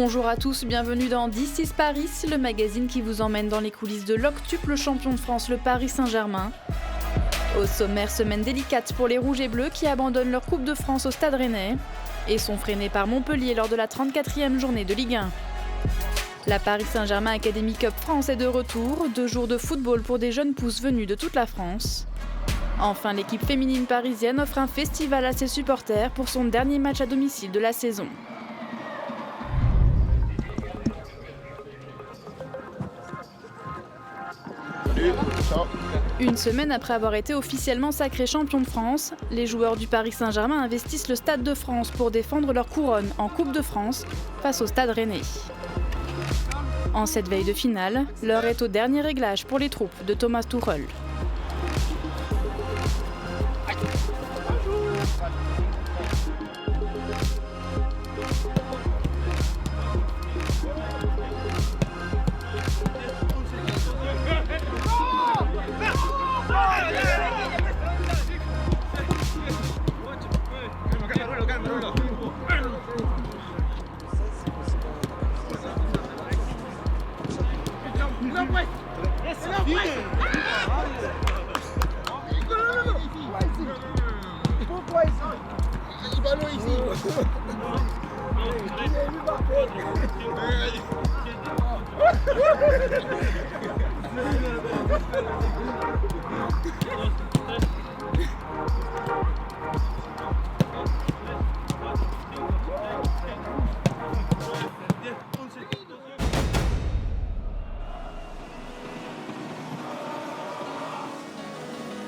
Bonjour à tous, bienvenue dans This is Paris, le magazine qui vous emmène dans les coulisses de l'octuple champion de France, le Paris Saint-Germain. Au sommaire, semaine délicate pour les Rouges et Bleus qui abandonnent leur Coupe de France au Stade Rennais et sont freinés par Montpellier lors de la 34e journée de Ligue 1. La Paris Saint-Germain Academy Cup France est de retour, 2 jours de football pour des jeunes pousses venus de toute la France. Enfin, l'équipe féminine parisienne offre un festival à ses supporters pour son dernier match à domicile de la saison. Une semaine après avoir été officiellement sacrés champions de France, les joueurs du Paris Saint-Germain investissent le Stade de France pour défendre leur couronne en Coupe de France face au Stade Rennais. En cette veille de finale, l'heure est au dernier réglage pour les troupes de Thomas Tuchel. «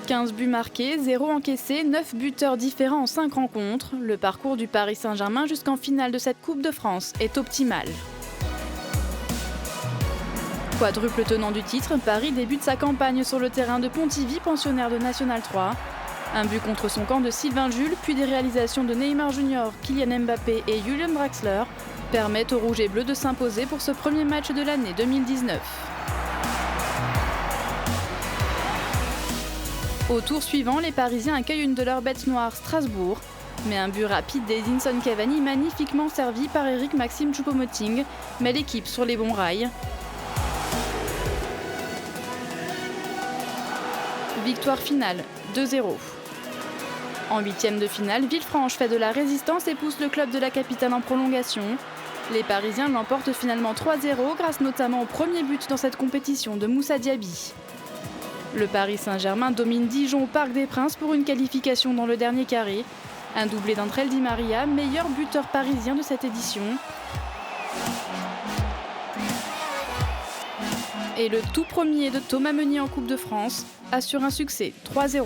15 buts marqués, 0 encaissés, 9 buteurs différents en 5 rencontres. Le parcours du Paris Saint-Germain jusqu'en finale de cette Coupe de France est optimal. Quadruple tenant du titre, Paris débute sa campagne sur le terrain de Pontivy, pensionnaire de National 3. Un but contre son camp de Sylvain Jules, puis des réalisations de Neymar Junior, Kylian Mbappé et Julian Draxler permettent aux Rouges et Bleus de s'imposer pour ce premier match de l'année 2019. Au tour suivant, les Parisiens accueillent une de leurs bêtes noires, Strasbourg. Mais un but rapide d'Edinson Cavani, magnifiquement servi par Eric Maxime Choupo-Moting, met l'équipe sur les bons rails. Victoire finale, 2-0. En 8e de finale, Villefranche fait de la résistance et pousse le club de la capitale en prolongation. Les Parisiens l'emportent finalement 3-0 grâce notamment au premier but dans cette compétition de Moussa Diaby. Le Paris Saint-Germain domine Dijon au Parc des Princes pour une qualification dans le dernier carré. Un doublé d'André Di Maria, meilleur buteur parisien de cette édition. Et le tout premier de Thomas Meunier en Coupe de France assure un succès 3-0.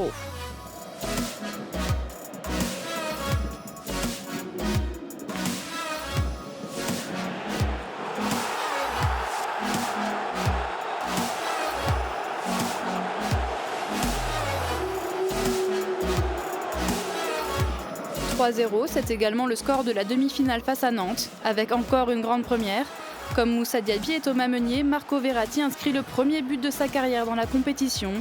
« 3-0, c'est également le score de la demi-finale face à Nantes, avec encore une grande première. Comme Moussa Diaby et Thomas Meunier, Marco Verratti inscrit le premier but de sa carrière dans la compétition.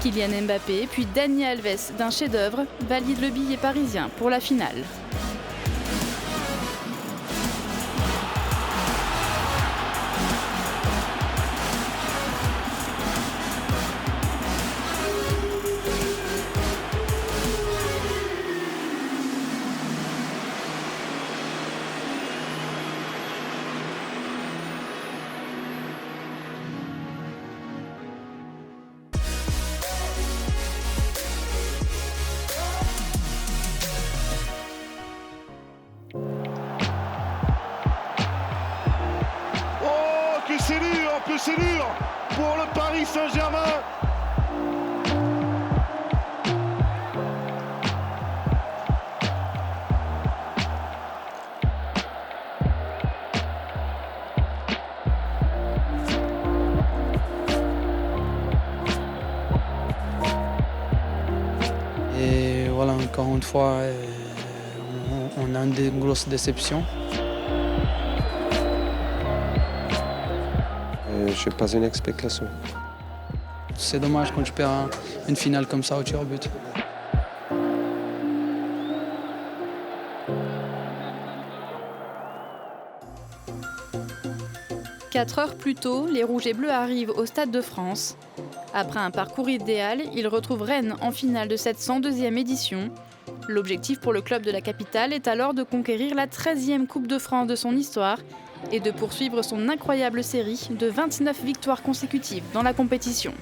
Kylian Mbappé, puis Dani Alves d'un chef-d'œuvre, valide le billet parisien pour la finale. C'est dur pour le Paris Saint-Germain. Et voilà, encore une fois, on a une grosse déception. Je n'ai pas une explication. C'est dommage quand tu perds une finale comme ça au tir au but. 4 heures plus tôt, les Rouges et Bleus arrivent au Stade de France. Après un parcours idéal, ils retrouvent Rennes en finale de cette 102e édition. L'objectif pour le club de la capitale est alors de conquérir la 13e Coupe de France de son histoire et de poursuivre son incroyable série de 29 victoires consécutives dans la compétition.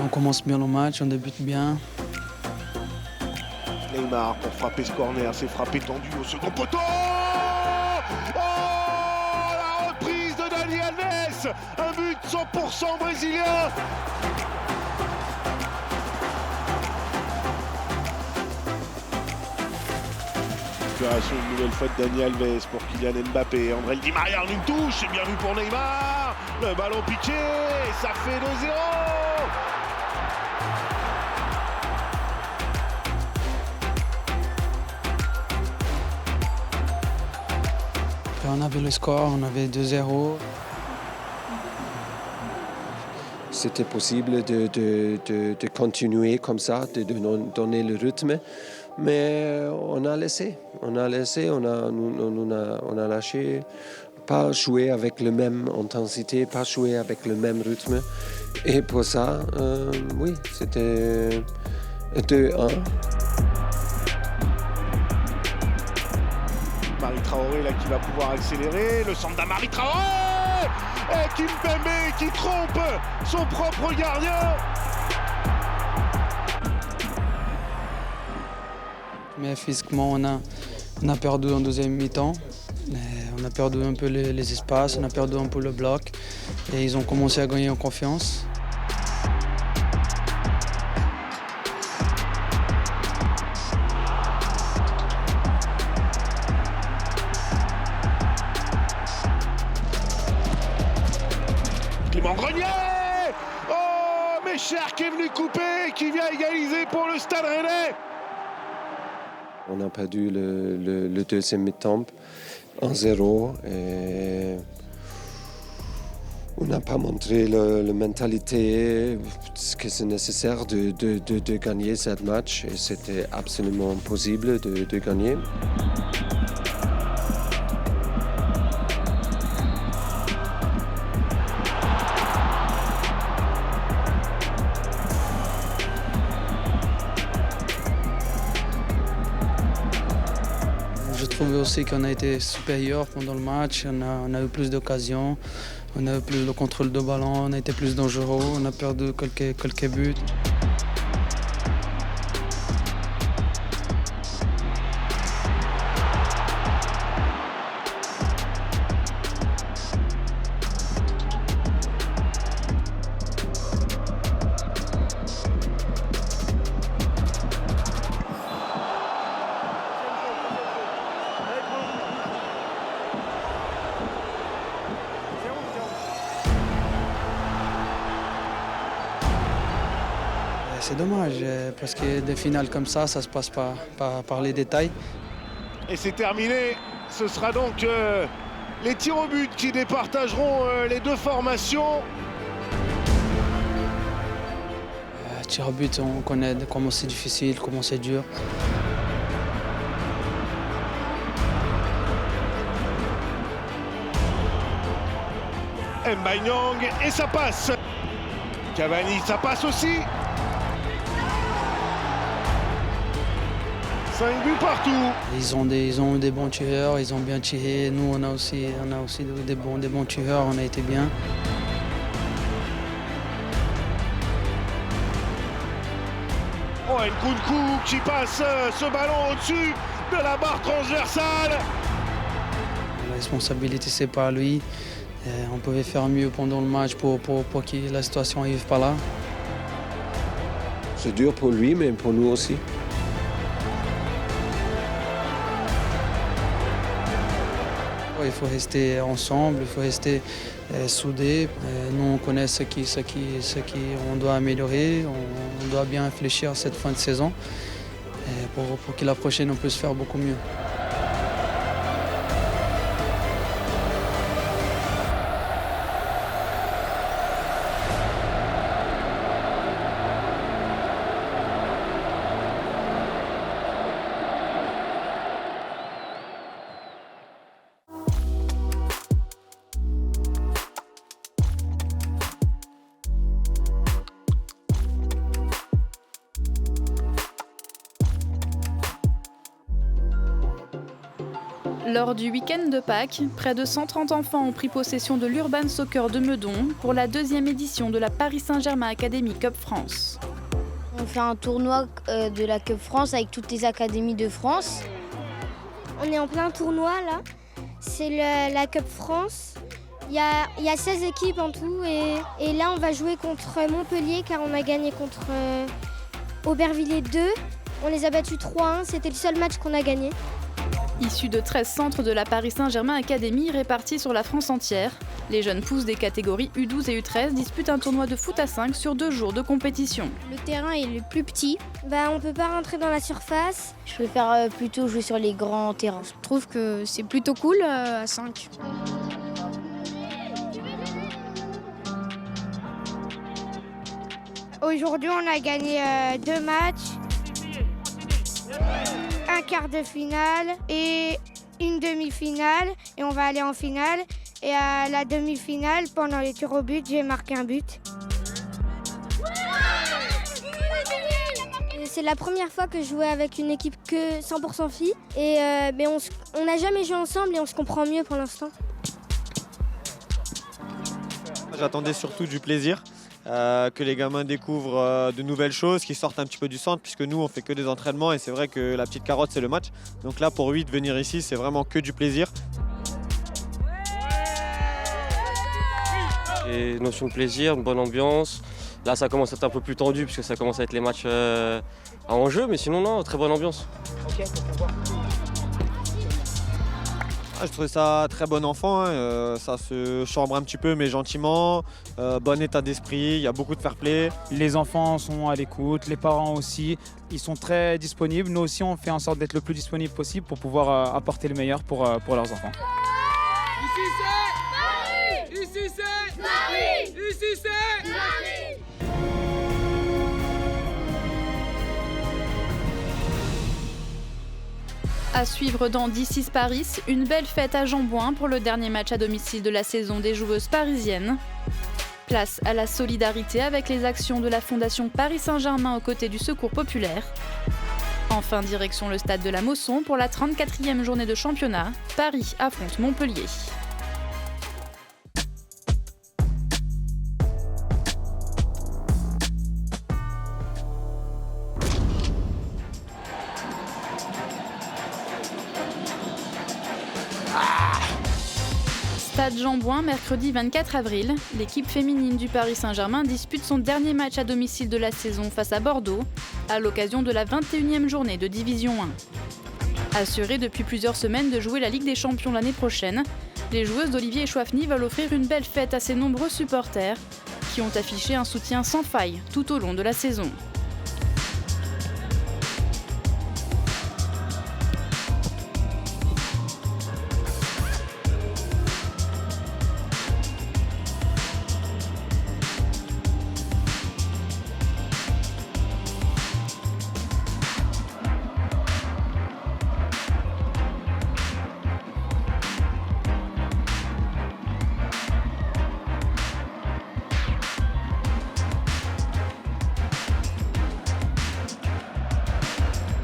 On commence bien le match, on débute bien. Neymar pour frapper ce corner, c'est frappé tendu au second poteau. Oh, la reprise de Dani Alves, un but 100% brésilien. Une nouvelle fois de Dani Alves pour Kylian Mbappé. André Di Maria en une touche, c'est bien vu pour Neymar. Le ballon piqué, et ça fait 2-0. On avait le score, on avait 2-0. C'était possible de continuer comme ça, de donner le rythme. Mais on a laissé, on a lâché, pas jouer avec la même intensité, pas jouer avec le même rythme. Et pour ça, oui, c'était 2-1. Marie Traoré là qui va pouvoir accélérer, le centre d'Amari Traoré et Kimpembe qui trompe son propre gardien. Mais physiquement, on a perdu en deuxième mi-temps. On a perdu un peu les espaces, on a perdu un peu le bloc. Et ils ont commencé à gagner en confiance. Clément Grenier. Oh, Méchard qui est venu couper, qui vient égaliser pour le Stade Rennais. On a perdu le deuxième mi-temps 1-0 et on n'a pas montré la mentalité que c'est nécessaire de gagner ce match et c'était absolument impossible de gagner. Je trouvais aussi qu'on a été supérieur pendant le match, on a eu plus d'occasions, on a eu plus le contrôle de ballon, on a été plus dangereux, on a perdu quelques buts. C'est dommage, parce que des finales comme ça se passe pas par les détails. Et c'est terminé. Ce sera donc les tirs au but qui départageront les deux formations. Tir au but, on connaît comment c'est difficile, comment c'est dur. Mbaye et ça passe. Cavani, ça passe aussi. 5 buts partout. Ils ont des bons tireurs, ils ont bien tiré. Nous, on a aussi des bons tireurs, on a été bien. Nkunku qui passe ce ballon au-dessus de la barre transversale. La responsabilité, c'est pas lui. On pouvait faire mieux pendant le match pour que la situation n'arrive pas là. C'est dur pour lui, mais pour nous aussi. Il faut rester ensemble, il faut rester soudés. Nous, on connaît ce qu'on doit améliorer. On doit bien réfléchir à cette fin de saison pour que la prochaine, on puisse faire beaucoup mieux. Lors du week-end de Pâques, près de 130 enfants ont pris possession de l'Urban Soccer de Meudon pour la 2e édition de la Paris Saint-Germain Academy Cup France. On fait un tournoi de la Cup France avec toutes les académies de France. On est en plein tournoi là, c'est la Cup France. Il y a 16 équipes en tout et là on va jouer contre Montpellier car on a gagné contre Aubervilliers 2. On les a battus 3-1, c'était le seul match qu'on a gagné. Issus de 13 centres de la Paris Saint-Germain Academy répartis sur la France entière, les jeunes pousses des catégories U12 et U13 disputent un tournoi de foot à 5 sur 2 jours de compétition. Le terrain est le plus petit, on peut pas rentrer dans la surface. Je préfère plutôt jouer sur les grands terrains. Je trouve que c'est plutôt cool à 5. Aujourd'hui on a gagné 2 matchs. Un quart de finale et une demi-finale et on va aller en finale. Et à la demi-finale, pendant les tirs au but, j'ai marqué un but. C'est la première fois que je jouais avec une équipe que 100% filles et on n'a jamais joué ensemble et on se comprend mieux pour l'instant. J'attendais surtout du plaisir. Que les gamins découvrent de nouvelles choses, qu'ils sortent un petit peu du centre, puisque nous on fait que des entraînements et c'est vrai que la petite carotte c'est le match. Donc là pour lui de venir ici c'est vraiment que du plaisir. Et notion de plaisir, une bonne ambiance. Là ça commence à être un peu plus tendu puisque ça commence à être les matchs à enjeu, mais sinon non, très bonne ambiance. Okay, je trouvais ça très bon enfant, ça se chambre un petit peu mais gentiment, bon état d'esprit, il y a beaucoup de fair play. Les enfants sont à l'écoute, les parents aussi, ils sont très disponibles. Nous aussi on fait en sorte d'être le plus disponible possible pour pouvoir apporter le meilleur pour leurs enfants. Ici c'est Paris! Ici c'est Paris! Ici c'est Paris! À suivre dans D6 Paris, une belle fête à Jambouin pour le dernier match à domicile de la saison des joueuses parisiennes. Place à la solidarité avec les actions de la Fondation Paris Saint-Germain aux côtés du Secours populaire. Enfin, direction le stade de la Mosson pour la 34e journée de championnat. Paris affronte Montpellier. Stade Jambouin, mercredi 24 avril, l'équipe féminine du Paris Saint-Germain dispute son dernier match à domicile de la saison face à Bordeaux, à l'occasion de la 21e journée de Division 1. Assurées depuis plusieurs semaines de jouer la Ligue des Champions l'année prochaine, les joueuses d'Olivier Chouafny veulent offrir une belle fête à ses nombreux supporters qui ont affiché un soutien sans faille tout au long de la saison.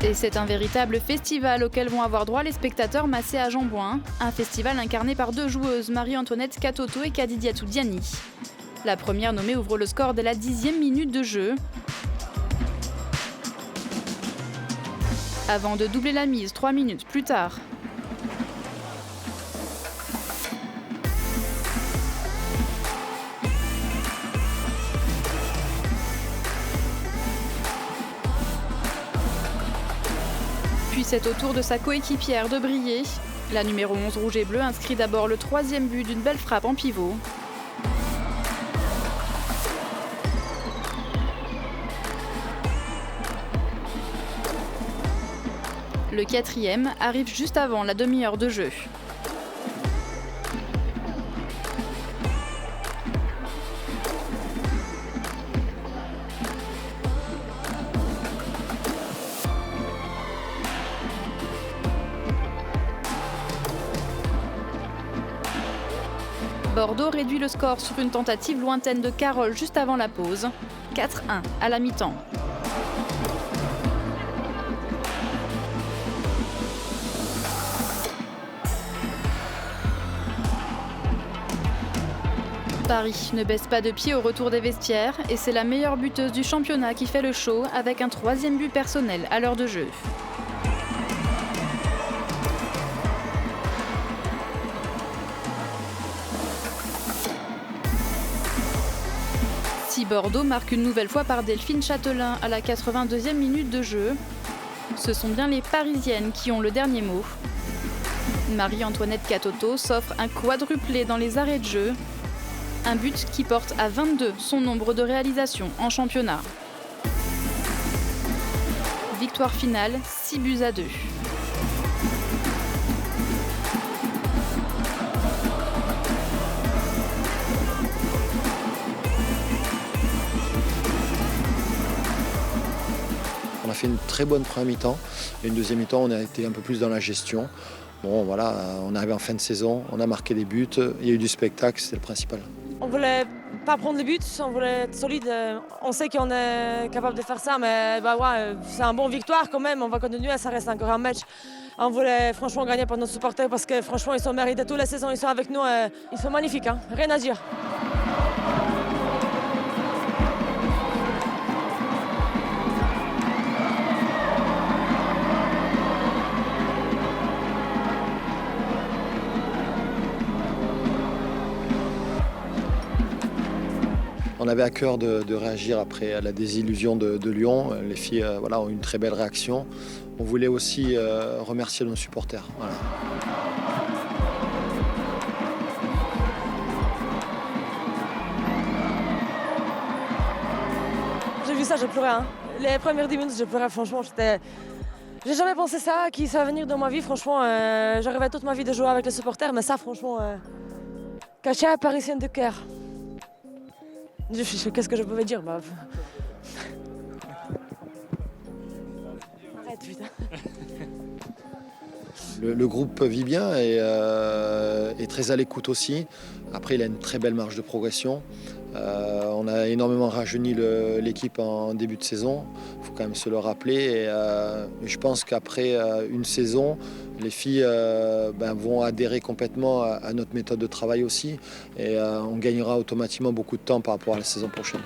Et c'est un véritable festival auquel vont avoir droit les spectateurs massés à Jambouin, un festival incarné par 2 joueuses, Marie-Antoinette Katoto et Kadidiatou Diani. La première nommée ouvre le score dès la 10e minute de jeu. avant de doubler la mise 3 minutes plus tard. Puis c'est au tour de sa coéquipière de briller. La numéro 11 rouge et bleu inscrit d'abord le 3e but d'une belle frappe en pivot. Le 4e arrive juste avant la demi-heure de jeu. Bordeaux réduit le score sur une tentative lointaine de Carole juste avant la pause. 4-1 à la mi-temps. Paris ne baisse pas de pied au retour des vestiaires et c'est la meilleure buteuse du championnat qui fait le show avec un 3e but personnel à l'heure de jeu. Si Bordeaux marque une nouvelle fois par Delphine Châtelain à la 82e minute de jeu, ce sont bien les Parisiennes qui ont le dernier mot. Marie-Antoinette Catoto s'offre un quadruplé dans les arrêts de jeu, un but qui porte à 22 son nombre de réalisations en championnat. Victoire finale, 6-2. On a fait une très bonne première mi-temps et une deuxième mi-temps on a été un peu plus dans la gestion. Bon voilà, on est arrivé en fin de saison, on a marqué des buts, il y a eu du spectacle, c'est le principal. On voulait pas prendre les buts, on voulait être solide. On sait qu'on est capable de faire ça, mais c'est un bon victoire quand même. On va continuer, ça reste encore un match. On voulait franchement gagner pour nos supporters parce que franchement ils sont mérités toute la saison, ils sont avec nous, ils sont magnifiques, hein. Rien à dire. On avait à cœur de réagir après la désillusion de Lyon. Les filles ont eu une très belle réaction. On voulait aussi remercier nos supporters. Voilà. J'ai vu ça, j'ai pleuré. Hein. Les premières 10 minutes, j'ai pleuré. Franchement, j'ai jamais pensé ça, qui ça va venir dans ma vie. Franchement, je rêvais toute ma vie de jouer avec les supporters, mais ça, franchement, caché à Parisienne de cœur. Qu'est-ce que je pouvais dire? Arrête, putain. Le groupe vit bien et est très à l'écoute aussi. Après, il a une très belle marge de progression. On a énormément rajeuni l'équipe en début de saison. Il faut quand même se le rappeler. Et je pense qu'après une saison, les filles vont adhérer complètement à notre méthode de travail aussi. Et on gagnera automatiquement beaucoup de temps par rapport à la saison prochaine.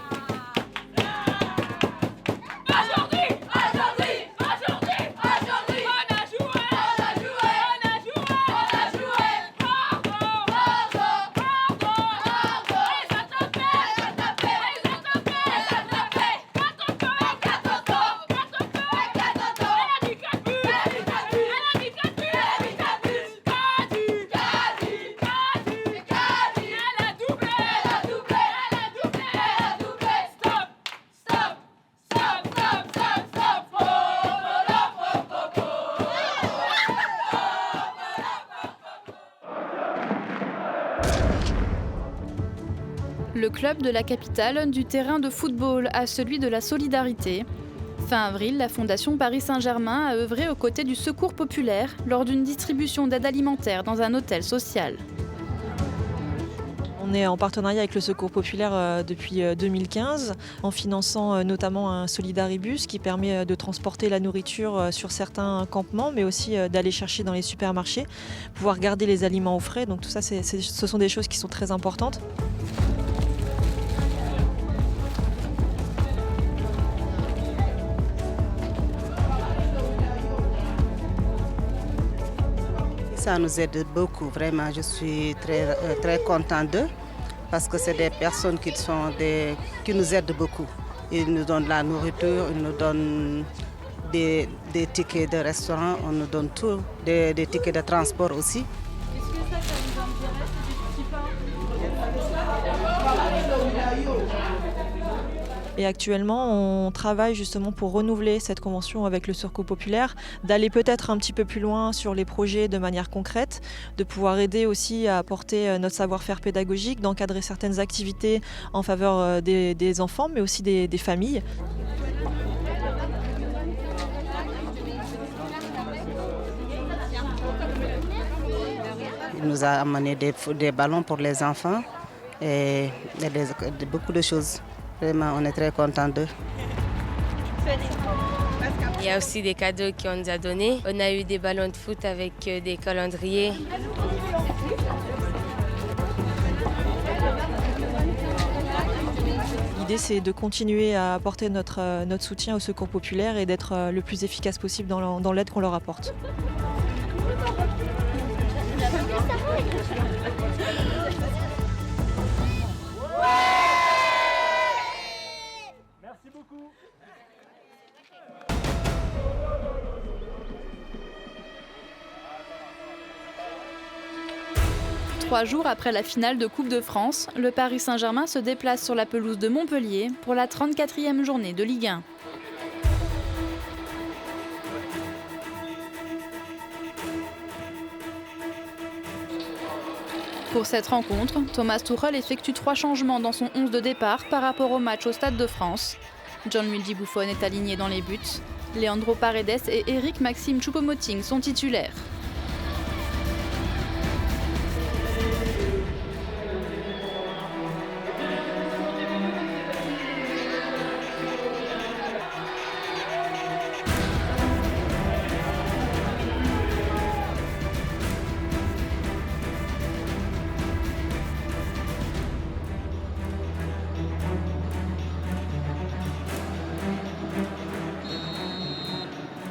Le club de la capitale du terrain de football à celui de la solidarité. Fin avril, la Fondation Paris Saint-Germain a œuvré aux côtés du Secours populaire lors d'une distribution d'aide alimentaire dans un hôtel social. On est en partenariat avec le Secours populaire depuis 2015 en finançant notamment un Solidaribus qui permet de transporter la nourriture sur certains campements mais aussi d'aller chercher dans les supermarchés, pouvoir garder les aliments au frais. Donc tout ça, ce sont des choses qui sont très importantes. ça nous aide beaucoup. Vraiment, je suis très contente d'eux parce que c'est des personnes qui nous aident beaucoup. Ils nous donnent de la nourriture, ils nous donnent des tickets de restaurant, on nous donne tout, des tickets de transport aussi. Est-ce que ça vous intéresse, des petits pains? Et actuellement, on travaille justement pour renouveler cette convention avec le Secours populaire, d'aller peut-être un petit peu plus loin sur les projets de manière concrète, de pouvoir aider aussi à apporter notre savoir-faire pédagogique, d'encadrer certaines activités en faveur des enfants, mais aussi des familles. Il nous a amené des ballons pour les enfants et beaucoup de choses. Vraiment, on est très contents d'eux. Il y a aussi des cadeaux qu'on nous a donnés. On a eu des ballons de foot avec des calendriers. L'idée, c'est de continuer à apporter notre soutien au Secours populaire et d'être le plus efficace possible dans l'aide qu'on leur apporte. Merci beaucoup. 3 jours après la finale de Coupe de France, le Paris Saint-Germain se déplace sur la pelouse de Montpellier pour la 34e journée de Ligue 1. Pour cette rencontre, Thomas Tuchel effectue 3 changements dans son 11 de départ par rapport au match au Stade de France. Gianluigi Buffon est aligné dans les buts. Leandro Paredes et Eric Maxime Choupo-Moting sont titulaires.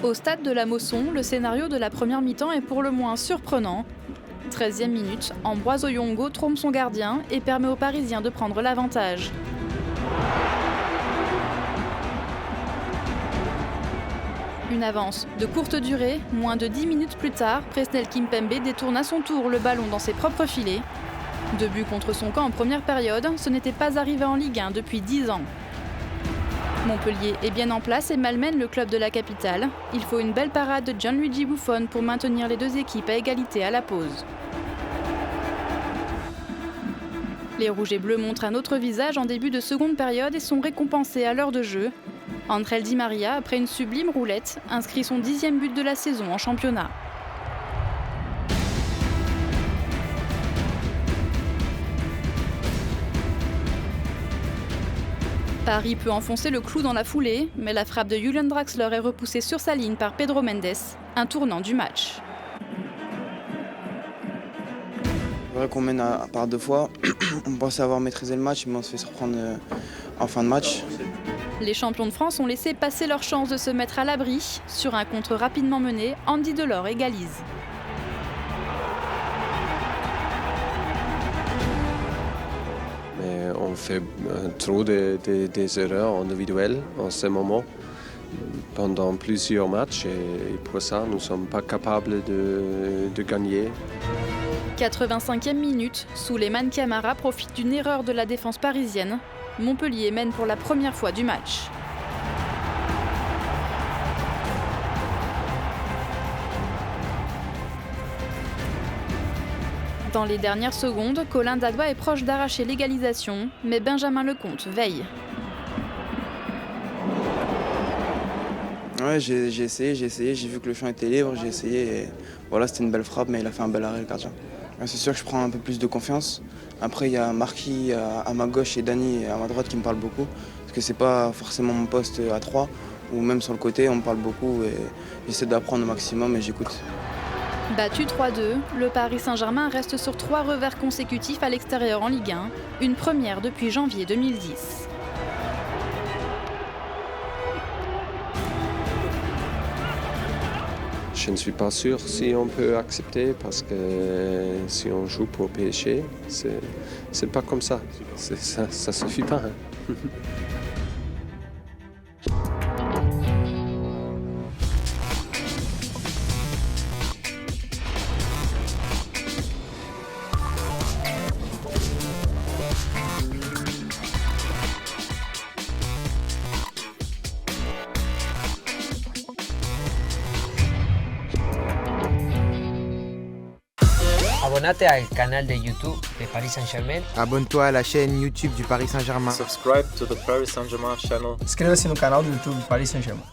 Au stade de la Mosson, le scénario de la première mi-temps est pour le moins surprenant. 13e minute, Ambroise Oyongo trompe son gardien et permet aux Parisiens de prendre l'avantage. Une avance de courte durée, moins de 10 minutes plus tard, Presnel Kimpembe détourne à son tour le ballon dans ses propres filets. 2 buts contre son camp en première période, ce n'était pas arrivé en Ligue 1 depuis 10 ans. Montpellier est bien en place et malmène le club de la capitale. Il faut une belle parade de Gianluigi Buffon pour maintenir les deux équipes à égalité à la pause. Les Rouges et Bleus montrent un autre visage en début de seconde période et sont récompensés à l'heure de jeu. André Di Maria, après une sublime roulette, inscrit son 10e but de la saison en championnat. Paris peut enfoncer le clou dans la foulée, mais la frappe de Julian Draxler est repoussée sur sa ligne par Pedro Mendes, un tournant du match. C'est vrai qu'on mène par 2 fois. On pensait avoir maîtrisé le match, mais on se fait surprendre en fin de match. Les champions de France ont laissé passer leur chance de se mettre à l'abri. Sur un contre rapidement mené, Andy Delors égalise. Mais on fait trop des erreurs individuelles en ce moment pendant plusieurs matchs et pour ça nous ne sommes pas capables de gagner. 85e minute, Souleymane Camara profite d'une erreur de la défense parisienne. Montpellier mène pour la première fois du match. Dans les dernières secondes, Colin Dagba est proche d'arracher l'égalisation, mais Benjamin Lecomte veille. Ouais, j'ai essayé, j'ai vu que le champ était libre, j'ai essayé et voilà, c'était une belle frappe, mais il a fait un bel arrêt le gardien. C'est sûr que je prends un peu plus de confiance. Après, il y a Marquis à ma gauche et Dany à ma droite qui me parlent beaucoup, parce que c'est pas forcément mon poste à 3, ou même sur le côté, on me parle beaucoup et j'essaie d'apprendre au maximum et j'écoute. Battu 3-2, le Paris Saint-Germain reste sur 3 revers consécutifs à l'extérieur en Ligue 1, une première depuis janvier 2010. je ne suis pas sûr si on peut accepter parce que si on joue pour PSG, c'est pas comme ça. Ça suffit pas. Hein. Abonnate al canal de YouTube de Paris Saint-Germain. Abonne-toi à la chaîne YouTube du Paris Saint-Germain. Subscribe to the Paris Saint-Germain channel. Inscreva-se no canal do YouTube do Paris Saint-Germain.